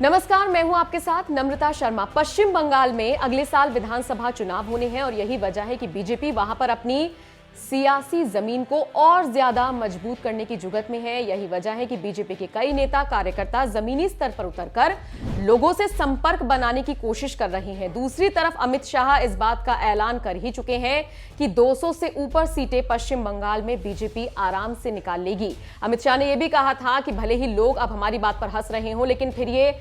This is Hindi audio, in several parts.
नमस्कार, मैं हूं आपके साथ नम्रता शर्मा। पश्चिम बंगाल में अगले साल विधानसभा चुनाव होने हैं और यही वजह है कि बीजेपी वहां पर अपनी सियासी जमीन को और ज्यादा मजबूत करने की जुगत में है। यही वजह है कि बीजेपी के कई नेता कार्यकर्ता जमीनी स्तर पर उतरकर लोगों से संपर्क बनाने की कोशिश कर रहे हैं। दूसरी तरफ अमित शाह इस बात का ऐलान कर ही चुके हैं कि 200 से ऊपर सीटें पश्चिम बंगाल में बीजेपी आराम से निकाल लेगी। अमित शाह ने यह भी कहा था कि भले ही लोग अब हमारी बात पर हंस रहे हों, लेकिन फिर ये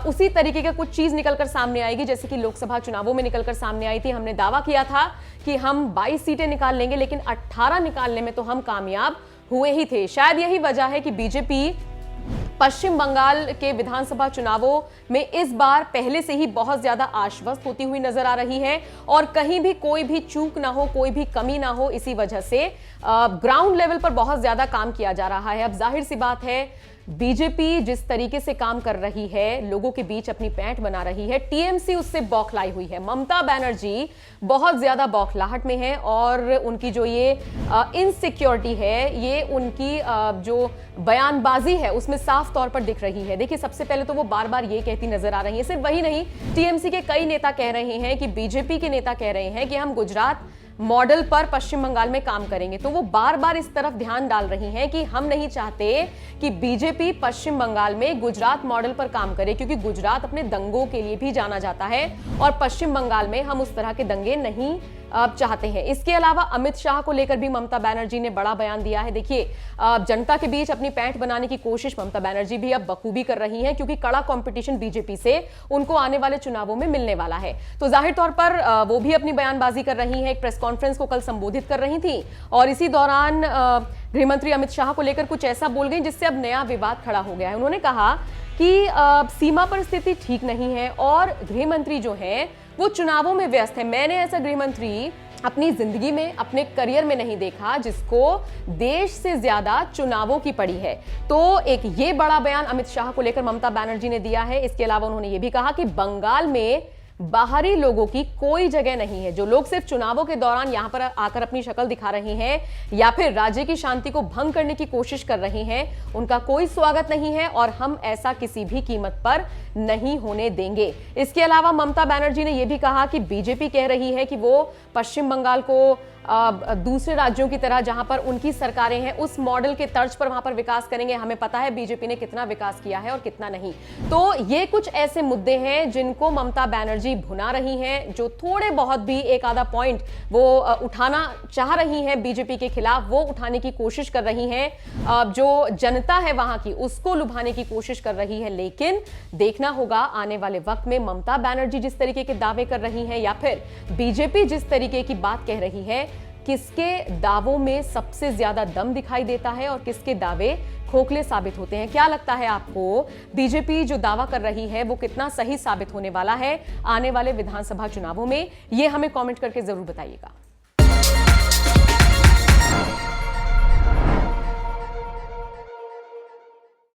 उसी तरीके का कुछ चीज निकलकर सामने आएगी जैसे कि लोकसभा चुनावों में निकलकर सामने आई थी। हमने दावा किया था कि हम 22 सीटें निकाल लेंगे, लेकिन 18 निकालने में तो हम कामयाब हुए ही थे। शायद यही वजह है कि बीजेपी पश्चिम बंगाल के विधानसभा चुनावों में इस बार पहले से ही बहुत ज्यादा आश्वस्त होती हुई नजर आ रही है और कहीं भी कोई भी चूक ना हो, कोई भी कमी ना हो, इसी वजह से ग्राउंड लेवल पर बहुत ज्यादा काम किया जा रहा है। अब जाहिर सी बात है, बीजेपी जिस तरीके से काम कर रही है, लोगों के बीच अपनी पैठ बना रही है, टीएमसी उससे बौखलाई हुई है। ममता बनर्जी बहुत ज्यादा बौखलाहट में है और उनकी जो ये इनसिक्योरिटी है, ये उनकी जो बयानबाजी है उसमें साफ तौर पर दिख रही है। देखिए, सबसे पहले तो वो बार बार ये कहती नजर आ रही है, सिर्फ वही नहीं, टीएमसी के कई नेता कह रहे हैं कि बीजेपी के नेता कह रहे हैं कि हम गुजरात मॉडल पर पश्चिम बंगाल में काम करेंगे। तो वो बार बार इस तरफ ध्यान डाल रही हैं कि हम नहीं चाहते कि बीजेपी पश्चिम बंगाल में गुजरात मॉडल पर काम करे, क्योंकि गुजरात अपने दंगों के लिए भी जाना जाता है और पश्चिम बंगाल में हम उस तरह के दंगे नहीं चाहते हैं। इसके अलावा अमित शाह को लेकर भी ममता बनर्जी ने बड़ा बयान दिया है। देखिए, जनता के बीच अपनी पैठ बनाने की कोशिश ममता बनर्जी भी अब बखूबी कर रही हैं, क्योंकि कड़ा कंपटीशन बीजेपी से उनको आने वाले चुनावों में मिलने वाला है। तो जाहिर तौर पर वो भी अपनी बयानबाजी कर रही हैं। एक प्रेस कॉन्फ्रेंस को कल संबोधित कर रही थी और इसी दौरान गृहमंत्री अमित शाह को लेकर कुछ ऐसा बोल गई जिससे अब नया विवाद खड़ा हो गया है। उन्होंने कहा कि सीमा पर स्थिति ठीक नहीं है और गृहमंत्री जो है वो चुनावों में व्यस्त है। मैंने ऐसा गृहमंत्री अपनी जिंदगी में, अपने करियर में नहीं देखा जिसको देश से ज्यादा चुनावों की पड़ी है। तो एक ये बड़ा बयान अमित शाह को लेकर ममता बनर्जी ने दिया है। इसके अलावा उन्होंने ये भी कहा कि बंगाल में बाहरी लोगों की कोई जगह नहीं है। जो लोग सिर्फ चुनावों के दौरान यहां पर आकर अपनी शक्ल दिखा रहे हैं या फिर राज्य की शांति को भंग करने की कोशिश कर रहे हैं, उनका कोई स्वागत नहीं है और हम ऐसा किसी भी कीमत पर नहीं होने देंगे। इसके अलावा ममता बनर्जी ने यह भी कहा कि बीजेपी कह रही है कि वो पश्चिम बंगाल को दूसरे राज्यों की तरह जहां पर उनकी सरकारें हैं उस मॉडल के तर्ज पर वहां पर विकास करेंगे। हमें पता है बीजेपी ने कितना विकास किया है और कितना नहीं। तो ये कुछ ऐसे मुद्दे हैं जिनको ममता बनर्जी भुना रही हैं, जो थोड़े बहुत भी एक आधा पॉइंट वो उठाना चाह रही हैं बीजेपी के खिलाफ, वो उठाने की कोशिश कर रही हैं। जो जनता है वहां की, उसको लुभाने की कोशिश कर रही है। लेकिन देखना होगा आने वाले वक्त में ममता बनर्जी जिस तरीके के दावे कर रही हैं या फिर बीजेपी जिस तरीके की बात कह रही है, किसके दावों में सबसे ज्यादा दम दिखाई देता है और किसके दावे खोखले साबित होते हैं। क्या लगता है आपको, बीजेपी जो दावा कर रही है वो कितना सही साबित होने वाला है आने वाले विधानसभा चुनावों में? ये हमें कमेंट करके जरूर बताइएगा।